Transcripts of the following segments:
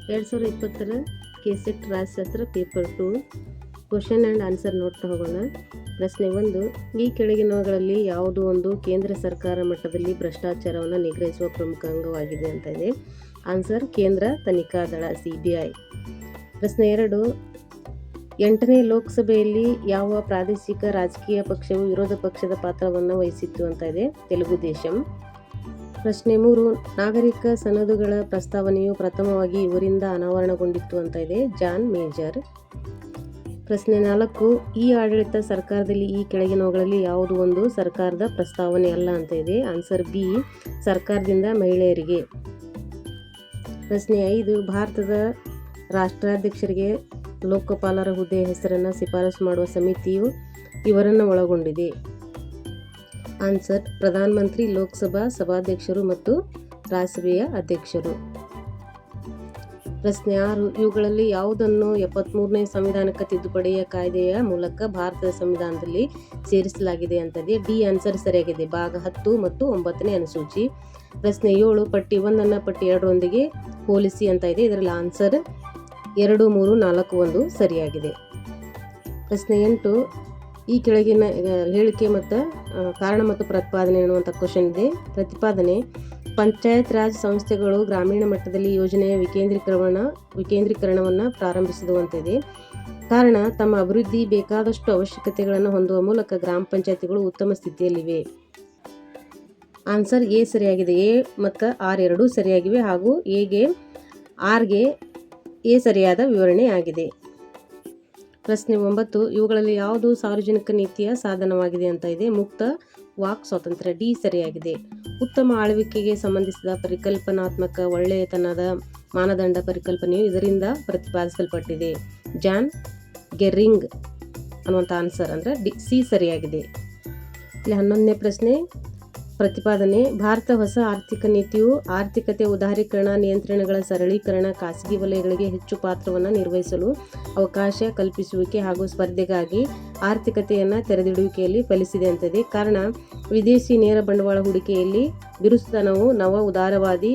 2020 KSET ರಾಜ್ಯಶಾಸ್ತ್ರ paper 2 question and answer ನೋಡ್ತಾ ಹೋಗೋಣ. ಪ್ರಶ್ನೆ 1, ಈ ಕೆಳಗಿನವುಗಳಲ್ಲಿ ಯಾವುದು ಒಂದು ಕೇಂದ್ರ ಸರ್ಕಾರ ಮಟ್ಟದಲ್ಲಿ ಭ್ರಷ್ಟಾಚಾರವನ್ನು ನಿಗ್ರಹಿಸುವ ಪ್ರಮುಖ ಅಂಗವಾಗಿದೆ ಅಂತ ಇದೆ. ಆನ್ಸರ್ ಕೇಂದ್ರ ತನಿಖಾ ದಳ CBI. ಪ್ರಶ್ನೆ 2, 8ನೇ ಲೋಕಸಭೆಯಲ್ಲಿ ಯಾವ ಪ್ರಾದೇಶಿಕ ರಾಜಕೀಯ ಪಕ್ಷವು ವಿರೋಧ ಪಕ್ಷದ ಪಾತ್ರವನ್ನು ವಹಿಸಿತ್ತು ಅಂತ ಇದೆ. ತೆಲುಗು ದೇಶಂ. ಪ್ರಶ್ನೆ 3, ನಾಗರಿಕ ಸನದುಗಳ ಪ್ರಸ್ತಾವನೆಯು ಪ್ರಥಮವಾಗಿ ಇವರಿಂದ ಅನಾವರಣಗೊಂಡಿತ್ತು ಅಂತ ಇದೆ. John Major. ಪ್ರಶ್ನೆ 4, ಈ ಆಡಳಿತ ಸರ್ಕಾರದಲ್ಲಿ ಈ ಕೆಳಗಿನವುಗಳಲ್ಲಿ ಯಾವುದು ಒಂದು ಸರ್ಕಾರದ ಪ್ರಸ್ತಾವನೆ ಅಲ್ಲ ಅಂತ ಇದೆ. ಆನ್ಸರ್ ಬಿ, ಸರ್ಕಾರದಿಂದ ಮಹಿಳೆಯರಿಗೆ. ಪ್ರಶ್ನೆ 5, ಭಾರತದ ರಾಷ್ಟ್ರಾಧ್ಯಕ್ಷರಿಗೆ ಲೋಕಪಾಲರ ಹುದ್ದೆಯ ಹೆಸರನ್ನು ಶಿಫಾರಸು ಮಾಡುವ ಸಮಿತಿಯು ಇವರನ್ನು ಒಳಗೊಂಡಿದೆ. ಆನ್ಸರ್ ಪ್ರಧಾನ ಮಂತ್ರಿ, ಲೋಕಸಭಾ ಸಭಾಧ್ಯಕ್ಷರು ಮತ್ತು ರಾಜ್ಯಸಭೆಯ ಅಧ್ಯಕ್ಷರು. ಪ್ರಶ್ನೆ 6, ಇವುಗಳಲ್ಲಿ ಯಾವುದನ್ನು 73ನೇ ಸಂವಿಧಾನಕ ತಿದ್ದುಪಡಿಯ ಕಾಯ್ದೆಯ ಮೂಲಕ ಭಾರತದ ಸಂವಿಧಾನದಲ್ಲಿ ಸೇರಿಸಲಾಗಿದೆ ಅಂತದೆ. ಡಿ ಆನ್ಸರ್ ಸರಿಯಾಗಿದೆ. ಭಾಗ 10 ಮತ್ತು 9ನೇ ಅನುಸೂಚಿ. ಪ್ರಶ್ನೆ 7, ಪಟ್ಟಿ 1 ಪಟ್ಟಿ 2ರೊಂದಿಗೆ ಹೋಲಿಸಿ ಅಂತ ಇದೆ. ಇದರಲ್ಲಿ ಆನ್ಸರ್ 2, 3, 4, 1 ಸರಿಯಾಗಿದೆ. ಪ್ರಶ್ನೆ 8, ಈ ಕೆಳಗಿನ ಹೇಳಿಕೆ ಮತ್ತು ಕಾರಣ ಮತ್ತು ಪ್ರತಿಪಾದನೆ ಎನ್ನುವಂಥ ಕ್ವಶನ್ ಇದೆ. ಪ್ರತಿಪಾದನೆ: ಪಂಚಾಯತ್ ರಾಜ್ ಸಂಸ್ಥೆಗಳು ಗ್ರಾಮೀಣ ಮಟ್ಟದಲ್ಲಿ ಯೋಜನೆಯ ವಿಕೇಂದ್ರೀಕರಣವನ್ನು ಪ್ರಾರಂಭಿಸಿದುವಂತಿದೆ. ಕಾರಣ, ತಮ್ಮ ಅಭಿವೃದ್ಧಿ ಬೇಕಾದಷ್ಟು ಅವಶ್ಯಕತೆಗಳನ್ನು ಹೊಂದುವ ಮೂಲಕ ಗ್ರಾಮ ಪಂಚಾಯತಿಗಳು ಉತ್ತಮ ಸ್ಥಿತಿಯಲ್ಲಿವೆ. ಆನ್ಸರ್ ಎ ಸರಿಯಾಗಿದೆ. ಎ ಮತ್ತು ಆರ್ ಎರಡೂ ಸರಿಯಾಗಿವೆ ಹಾಗೂ ಆರ್ಗೆ ಎ ಸರಿಯಾದ ವಿವರಣೆ ಆಗಿದೆ. ಪ್ರಶ್ನೆ 9, ಇವುಗಳಲ್ಲಿ ಯಾವುದು ಸಾರ್ವಜನಿಕ ನೀತಿಯ ಸಾಧನವಾಗಿದೆ ಅಂತ ಇದೆ. ಮುಕ್ತ ವಾಕ್ ಸ್ವಾತಂತ್ರ್ಯ. ಡಿ ಸರಿಯಾಗಿದೆ. ಉತ್ತಮ ಆಳ್ವಿಕೆಗೆ ಸಂಬಂಧಿಸಿದ ಪರಿಕಲ್ಪನಾತ್ಮಕ ಒಳ್ಳೆಯತನದ ಮಾನದಂಡ ಪರಿಕಲ್ಪನೆಯು ಇದರಿಂದ ಪ್ರತಿಪಾದಿಸಲ್ಪಟ್ಟಿದೆ. ಜಾನ್ ಗೆರ್ರಿಂಗ್ ಅನ್ನುವಂಥ ಆನ್ಸರ್ ಅಂದರೆ ಸಿ ಸರಿಯಾಗಿದೆ. ಇಲ್ಲಿ 11ನೇ ಪ್ರಶ್ನೆ ಪ್ರತಿಪಾದನೆ: ಭಾರತ ಹೊಸ ಆರ್ಥಿಕ ನೀತಿಯು ಆರ್ಥಿಕತೆ ಉದಾರೀಕರಣ, ನಿಯಂತ್ರಣಗಳ ಸರಳೀಕರಣ, ಖಾಸಗಿ ವಲಯಗಳಿಗೆ ಹೆಚ್ಚು ಪಾತ್ರವನ್ನು ನಿರ್ವಹಿಸಲು ಅವಕಾಶ ಕಲ್ಪಿಸುವಿಕೆ ಹಾಗೂ ಸ್ಪರ್ಧೆಗಾಗಿ ಆರ್ಥಿಕತೆಯನ್ನು ತೆರೆದಿಡುವಿಕೆಯಲ್ಲಿ ಫಲಿಸಿದೆ ಅಂತಿದೆ. ಕಾರಣ, ವಿದೇಶಿ ನೇರ ಬಂಡವಾಳ ಹೂಡಿಕೆಯಲ್ಲಿ ಬಿರುಸುತನವು ನವ ಉದಾರವಾದಿ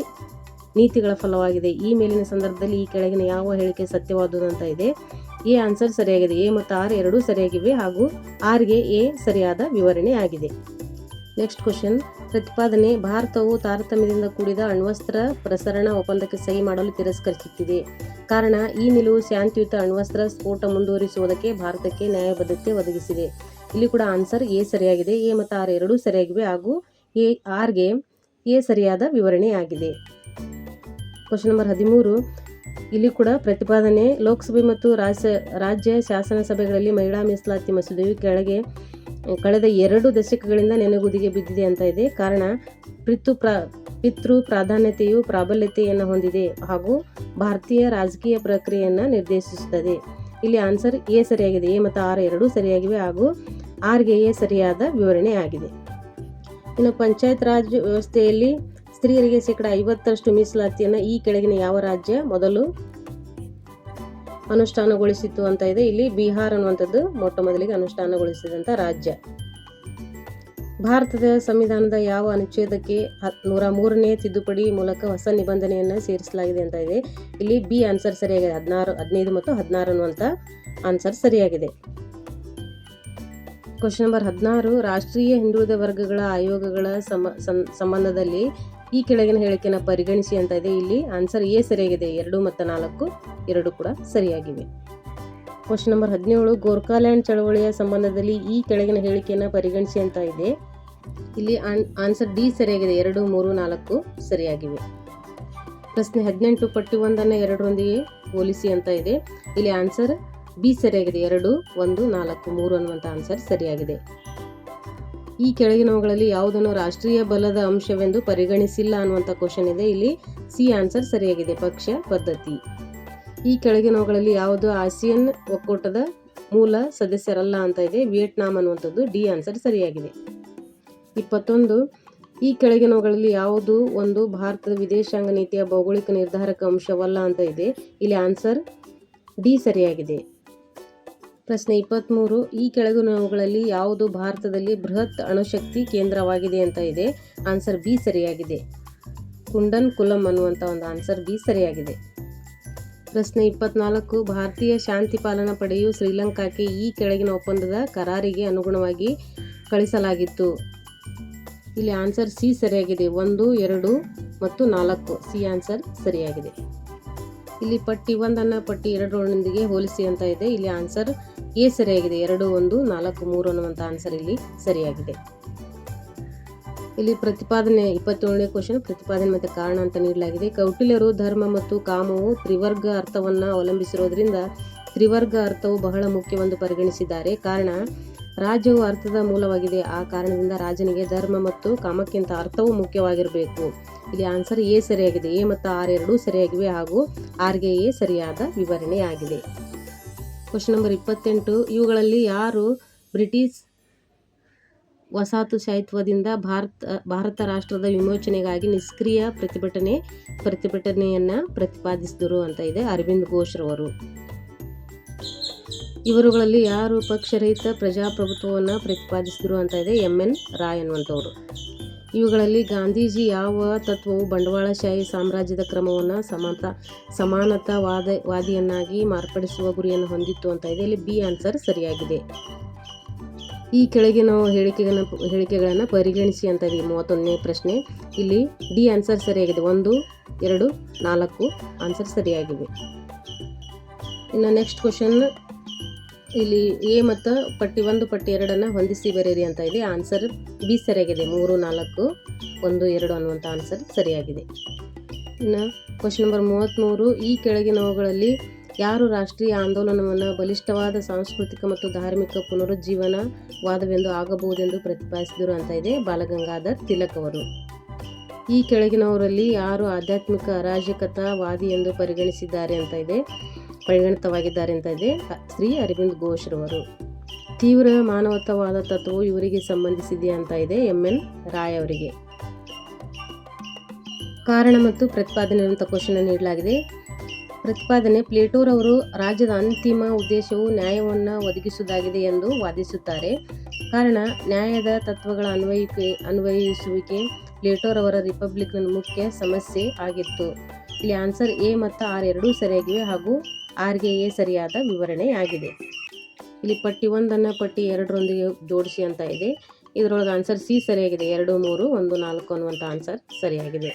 ನೀತಿಗಳ ಫಲವಾಗಿದೆ. ಈ ಮೇಲಿನ ಸಂದರ್ಭದಲ್ಲಿ ಈ ಕೆಳಗಿನ ಯಾವ ಹೇಳಿಕೆ ಸತ್ಯವಾದುದು ಅಂತ ಇದೆ. ಎ ಆನ್ಸರ್ ಸರಿಯಾಗಿದೆ. ಎ ಮತ್ತು ಆರ್ ಎರಡೂ ಸರಿಯಾಗಿವೆ ಹಾಗೂ ಆರ್ಗೆ ಎ ಸರಿಯಾದ ವಿವರಣೆ ಆಗಿದೆ. ನೆಕ್ಸ್ಟ್ ಕ್ವಶನ್ ಪ್ರತಿಪಾದನೆ: ಭಾರತವು ತಾರತಮ್ಯದಿಂದ ಕೂಡಿದ ಅಣ್ವಸ್ತ್ರ ಪ್ರಸರಣ ಒಪ್ಪಂದಕ್ಕೆ ಸಹಿ ಮಾಡಲು ತಿರಸ್ಕರಿಸುತ್ತಿದೆ. ಕಾರಣ, ಈ ನಿಲುವು ಶಾಂತಿಯುತ ಅಣ್ವಸ್ತ್ರ ಸ್ಫೋಟ ಮುಂದುವರಿಸುವುದಕ್ಕೆ ಭಾರತಕ್ಕೆ ನ್ಯಾಯಬದ್ಧತೆ ಒದಗಿಸಿದೆ. ಇಲ್ಲಿ ಕೂಡ ಆನ್ಸರ್ ಎ ಸರಿಯಾಗಿದೆ. ಎ ಮತ್ತು ಆರ್ ಎರಡೂ ಸರಿಯಾಗಿವೆ ಹಾಗೂ ಆರ್ಗೆ ಎ ಸರಿಯಾದ ವಿವರಣೆ ಆಗಿದೆ. ಕ್ವಶನ್ ನಂಬರ್ 13, ಇಲ್ಲಿ ಕೂಡ ಪ್ರತಿಪಾದನೆ: ಲೋಕಸಭೆ ಮತ್ತು ರಾಜ್ಯ ಶಾಸನ ಸಭೆಗಳಲ್ಲಿ ಮಹಿಳಾ ಮೀಸಲಾತಿ ಮಸೂದೆಯು ಕಳೆದ 2 ದಶಕಗಳಿಂದ ನೆನೆಗುದಿಗೆ ಬಿದ್ದಿದೆ ಅಂತ ಇದೆ. ಕಾರಣ, ಪಿತೃ ಪ್ರಾಧಾನ್ಯತೆಯು ಪ್ರಾಬಲ್ಯತೆಯನ್ನು ಹೊಂದಿದೆ ಹಾಗೂ ಭಾರತೀಯ ರಾಜಕೀಯ ಪ್ರಕ್ರಿಯೆಯನ್ನು ನಿರ್ದೇಶಿಸುತ್ತದೆ. ಇಲ್ಲಿ ಆನ್ಸರ್ ಎ ಸರಿಯಾಗಿದೆ. ಎ ಮತ್ತು ಆರ್ ಎರಡೂ ಸರಿಯಾಗಿವೆ ಹಾಗೂ ಆರ್ಗೆ ಎ ಸರಿಯಾದ ವಿವರಣೆ ಆಗಿದೆ. ಇನ್ನು ಪಂಚಾಯತ್ ರಾಜ್ ವ್ಯವಸ್ಥೆಯಲ್ಲಿ ಸ್ತ್ರೀಯರಿಗೆ 50% ಮೀಸಲಾತಿಯನ್ನು ಈ ಕೆಳಗಿನ ಯಾವ ರಾಜ್ಯ ಮೊದಲು ಅನುಷ್ಠಾನಗೊಳಿಸಿತು ಅಂತ ಇದೆ. ಇಲ್ಲಿ ಬಿಹಾರ್ ಅನ್ನುವಂಥದ್ದು ಮೊಟ್ಟ ಮೊದಲಿಗೆ ಅನುಷ್ಠಾನಗೊಳಿಸಿದಂಥ ರಾಜ್ಯ. ಭಾರತದ ಸಂವಿಧಾನದ ಯಾವ ಅನುಚ್ಛೇದಕ್ಕೆ 103ನೇ ತಿದ್ದುಪಡಿ ಮೂಲಕ ಹೊಸ ನಿಬಂಧನೆಯನ್ನು ಸೇರಿಸಲಾಗಿದೆ ಅಂತ ಇದೆ. ಇಲ್ಲಿ ಬಿ ಆನ್ಸರ್ ಸರಿಯಾಗಿದೆ. 15 ಮತ್ತು 16 ಅನ್ನುವಂಥ ಆನ್ಸರ್ ಸರಿಯಾಗಿದೆ. ಕ್ವಶನ್ ನಂಬರ್ 16, ರಾಷ್ಟ್ರೀಯ ಹಿಂದುಳಿದ ವರ್ಗಗಳ ಆಯೋಗಗಳ ಸಂಬಂಧದಲ್ಲಿ ಈ ಕೆಳಗಿನ ಹೇಳಿಕೆಯನ್ನು ಪರಿಗಣಿಸಿ ಅಂತ ಇದೆ. ಇಲ್ಲಿ ಆನ್ಸರ್ ಎ ಸರಿಯಾಗಿದೆ. 2 ಮತ್ತು 4 ಎರಡೂ ಕೂಡ ಸರಿಯಾಗಿವೆ. ಕ್ವಶನ್ ನಂಬರ್ 17, ಗೋರ್ಖಾಲ್ಯಾಂಡ್ ಚಳವಳಿಯ ಸಂಬಂಧದಲ್ಲಿ ಈ ಕೆಳಗಿನ ಹೇಳಿಕೆಯನ್ನು ಪರಿಗಣಿಸಿ ಅಂತ ಇದೆ. ಇಲ್ಲಿ ಆನ್ಸರ್ ಡಿ ಸರಿಯಾಗಿದೆ. 2, 3, 4 ಸರಿಯಾಗಿವೆ. ಪ್ರಶ್ನೆ 18, ಪಟ್ಟಿ 1 2ರೊಂದಿಗೆ ಹೋಲಿಸಿ ಅಂತ ಇದೆ. ಇಲ್ಲಿ ಆನ್ಸರ್ ಬಿ ಸರಿಯಾಗಿದೆ. 2, 1, 4, 3 ಅನ್ನುವಂಥ ಆನ್ಸರ್ ಸರಿಯಾಗಿದೆ. ಈ ಕೆಳಗಿನವುಗಳಲ್ಲಿ ಯಾವುದನ್ನು ರಾಷ್ಟ್ರೀಯ ಬಲದ ಅಂಶವೆಂದು ಪರಿಗಣಿಸಿಲ್ಲ ಅನ್ನುವಂಥ ಕ್ವಶನ್ ಇದೆ. ಇಲ್ಲಿ ಸಿ ಆನ್ಸರ್ ಸರಿಯಾಗಿದೆ. ಪಕ್ಷ ಪದ್ಧತಿ. ಈ ಕೆಳಗಿನವುಗಳಲ್ಲಿ ಯಾವುದು ಆಸಿಯಾನ್ ಒಕ್ಕೂಟದ ಮೂಲ ಸದಸ್ಯರಲ್ಲ ಅಂತ ಇದೆ. ವಿಯೆಟ್ನಾಂ ಅನ್ನುವಂಥದ್ದು. ಡಿ ಆನ್ಸರ್ ಸರಿಯಾಗಿದೆ. 21, ಈ ಕೆಳಗಿನವುಗಳಲ್ಲಿ ಯಾವುದು ಒಂದು ಭಾರತದ ವಿದೇಶಾಂಗ ನೀತಿಯ ಭೌಗೋಳಿಕ ನಿರ್ಧಾರಕ ಅಂಶವಲ್ಲ ಅಂತ ಇದೆ. ಇಲ್ಲಿ ಆನ್ಸರ್ ಡಿ ಸರಿಯಾಗಿದೆ. ಪ್ರಶ್ನೆ 23, ಈ ಕೆಳಗಿನವುಗಳಲ್ಲಿ ಯಾವುದು ಭಾರತದಲ್ಲಿ ಬೃಹತ್ ಅಣುಶಕ್ತಿ ಕೇಂದ್ರವಾಗಿದೆ ಅಂತ ಇದೆ. ಆನ್ಸರ್ ಬಿ ಸರಿಯಾಗಿದೆ. ಕುಂಡನ್ ಕುಲಂ ಅನ್ನುವಂಥ ಒಂದು ಆನ್ಸರ್ ಬಿ ಸರಿಯಾಗಿದೆ. ಪ್ರಶ್ನೆ 24 ಭಾರತೀಯ ಶಾಂತಿ ಪಾಲನಾ ಪಡೆಯು ಶ್ರೀಲಂಕಾಕ್ಕೆ ಈ ಕೆಳಗಿನ ಒಪ್ಪಂದದ ಕರಾರಿಗೆ ಅನುಗುಣವಾಗಿ ಕಳಿಸಲಾಗಿತ್ತು. ಇಲ್ಲಿ ಆನ್ಸರ್ ಸಿ ಸರಿಯಾಗಿದೆ. 1, 2 ಮತ್ತು 4 ಸಿ ಆನ್ಸರ್ ಸರಿಯಾಗಿದೆ. ಇಲ್ಲಿ ಪಟ್ಟಿ 1 ಪಟ್ಟಿ 2 ಹೋಲಿಸಿ ಅಂತ ಇದೆ. ಇಲ್ಲಿ ಆನ್ಸರ್ ಎ ಸರಿಯಾಗಿದೆ. 2, 1, 4, 3 ಅನ್ನುವಂಥ ಆನ್ಸರ್ ಇಲ್ಲಿ ಸರಿಯಾಗಿದೆ. ಇಲ್ಲಿ ಪ್ರತಿಪಾದನೆ 27ನೇ ಕ್ವಶನ್ ಪ್ರತಿಪಾದನೆ ಮತ್ತು ಕಾರಣ ಅಂತ ನೀಡಲಾಗಿದೆ. ಕೌಟಿಲ್ಯರು ಧರ್ಮ ಮತ್ತು ಕಾಮವು ತ್ರಿವರ್ಗ ಅರ್ಥವನ್ನು ಅವಲಂಬಿಸಿರೋದ್ರಿಂದ ತ್ರಿವರ್ಗ ಅರ್ಥವು ಬಹಳ ಮುಖ್ಯವೆಂದು ಪರಿಗಣಿಸಿದ್ದಾರೆ. ಕಾರಣ ರಾಜ್ಯವು ಅರ್ಥದ ಮೂಲವಾಗಿದೆ. ಆ ಕಾರಣದಿಂದ ರಾಜನಿಗೆ ಧರ್ಮ ಮತ್ತು ಕಾಮಕ್ಕಿಂತ ಅರ್ಥವು ಮುಖ್ಯವಾಗಿರಬೇಕು. ಇಲ್ಲಿ ಆನ್ಸರ್ ಎ ಸರಿಯಾಗಿದೆ. ಎ ಮತ್ತು ಆರ್ ಎರಡೂ ಸರಿಯಾಗಿವೆ ಹಾಗೂ ಆರ್ಗೆ ಎ ಸರಿಯಾದ ವಿವರಣೆಯಾಗಿದೆ. ಕ್ವಶನ್ ನಂಬರ್ 28 ಇವುಗಳಲ್ಲಿ ಯಾರು ಬ್ರಿಟಿಷ್ ವಸಾಹತುಶಾಹಿತ್ವದಿಂದ ಭಾರತ ರಾಷ್ಟ್ರದ ವಿಮೋಚನೆಗಾಗಿ ನಿಷ್ಕ್ರಿಯ ಪ್ರತಿಭಟನೆಯನ್ನು ಪ್ರತಿಪಾದಿಸಿದರು ಅಂತ ಇದೆ. ಅರವಿಂದ್ ಘೋಷ್ರವರು. ಇವರುಗಳಲ್ಲಿ ಯಾರು ಪಕ್ಷರಹಿತ ಪ್ರಜಾಪ್ರಭುತ್ವವನ್ನು ಪ್ರತಿಪಾದಿಸಿದರು ಅಂತ ಇದೆ. MN ರಾಯ್ ಅನ್ನುವಂಥವ್ರು. ಇವುಗಳಲ್ಲಿ ಗಾಂಧೀಜಿ ಯಾವ ತತ್ವವು ಬಂಡವಾಳಶಾಹಿ ಸಾಮ್ರಾಜ್ಯದ ಕ್ರಮವನ್ನು ಸಮಾನತಾವಾದಿಯನ್ನಾಗಿ ಮಾರ್ಪಡಿಸುವ ಗುರಿಯನ್ನು ಹೊಂದಿತ್ತು ಅಂತ ಇದೆ. ಇಲ್ಲಿ ಬಿ ಆನ್ಸರ್ ಸರಿಯಾಗಿದೆ. ಈ ಕೆಳಗಿನ ಹೇಳಿಕೆಗಳನ್ನು ಪರಿಗಣಿಸಿ ಅಂತ ಇದೆ 31ನೇ ಪ್ರಶ್ನೆ. ಇಲ್ಲಿ ಡಿ ಆನ್ಸರ್ ಸರಿಯಾಗಿದೆ. 1, 2, 4 ಆನ್ಸರ್ ಸರಿಯಾಗಿವೆ. ಇನ್ನು ನೆಕ್ಸ್ಟ್ ಕ್ವಶನ್ ಇಲ್ಲಿ ಎ ಮತ್ತು ಪಟ್ಟಿ 1 ಪಟ್ಟಿ 2 ಹೊಂದಿಸಿ ಬರೆಯಿರಿ ಅಂತ ಇದೆ. ಆನ್ಸರ್ ಬಿ ಸರಿಯಾಗಿದೆ. 3, 4, 1, 2 ಅನ್ನುವಂಥ ಆನ್ಸರ್ ಸರಿಯಾಗಿದೆ. ಇನ್ನು ಕ್ವಶನ್ ನಂಬರ್ 33 ಈ ಕೆಳಗಿನವುಗಳಲ್ಲಿ ಯಾರು ರಾಷ್ಟ್ರೀಯ ಆಂದೋಲನವನ್ನು ಬಲಿಷ್ಠವಾದ ಸಾಂಸ್ಕೃತಿಕ ಮತ್ತು ಧಾರ್ಮಿಕ ಪುನರುಜ್ಜೀವನವಾದವೆಂದು ಆಗಬಹುದೆಂದು ಪ್ರತಿಪಾದಿಸಿದರು ಅಂತ ಇದೆ. ಬಾಲಗಂಗಾಧರ್ ತಿಲಕ್ ಅವರು. ಈ ಕೆಳಗಿನವರಲ್ಲಿ ಯಾರು ಆಧ್ಯಾತ್ಮಿಕ ಅರಾಜಕತಾವಾದಿ ಎಂದು ಪರಿಗಣಿತವಾಗಿದ್ದಾರೆ ಅಂತ ಇದೆ. ಶ್ರೀ ಅರವಿಂದ್ ಘೋಷ್ರವರು. ತೀವ್ರ ಮಾನವತಾವಾದ ತತ್ವವು ಇವರಿಗೆ ಸಂಬಂಧಿಸಿದೆ ಅಂತ ಇದೆ. MN ರಾಯ್ ಅವರಿಗೆ. ಕಾರಣ ಮತ್ತು ಪ್ರತಿಪಾದನೆ ಅಂತ ಕ್ವಶನ್ ನೀಡಲಾಗಿದೆ. ಪ್ರತಿಪಾದನೆ ಪ್ಲೇಟೋರವರು ರಾಜ್ಯದ ಅಂತಿಮ ಉದ್ದೇಶವು ನ್ಯಾಯವನ್ನು ಒದಗಿಸುವುದಾಗಿದೆ ಎಂದು ವಾದಿಸುತ್ತಾರೆ. ಕಾರಣ ನ್ಯಾಯದ ತತ್ವಗಳ ಅನ್ವಯಿಸುವಿಕೆ ಪ್ಲೇಟೋರವರ ರಿಪಬ್ಲಿಕ್ನ ಮುಖ್ಯ ಸಮಸ್ಯೆ ಆಗಿತ್ತು. ಇಲ್ಲಿ ಆನ್ಸರ್ ಎ ಮತ್ತು ಆರ್ ಎರಡೂ ಸರಿಯಾಗಿವೆ ಹಾಗೂ ಆರ್ಗೆ ಎ ಸರಿಯಾದ ವಿವರಣೆಯಾಗಿದೆ. ಇಲ್ಲಿ ಪಟ್ಟಿ 1 ಪಟ್ಟಿ 2 ಜೋಡಿಸಿ ಅಂತ ಇದೆ. ಇದರೊಳಗೆ ಆನ್ಸರ್ ಸಿ ಸರಿಯಾಗಿದೆ. 2, 3, 1, 4 ಅನ್ನುವಂಥ ಆನ್ಸರ್ ಸರಿಯಾಗಿದೆ.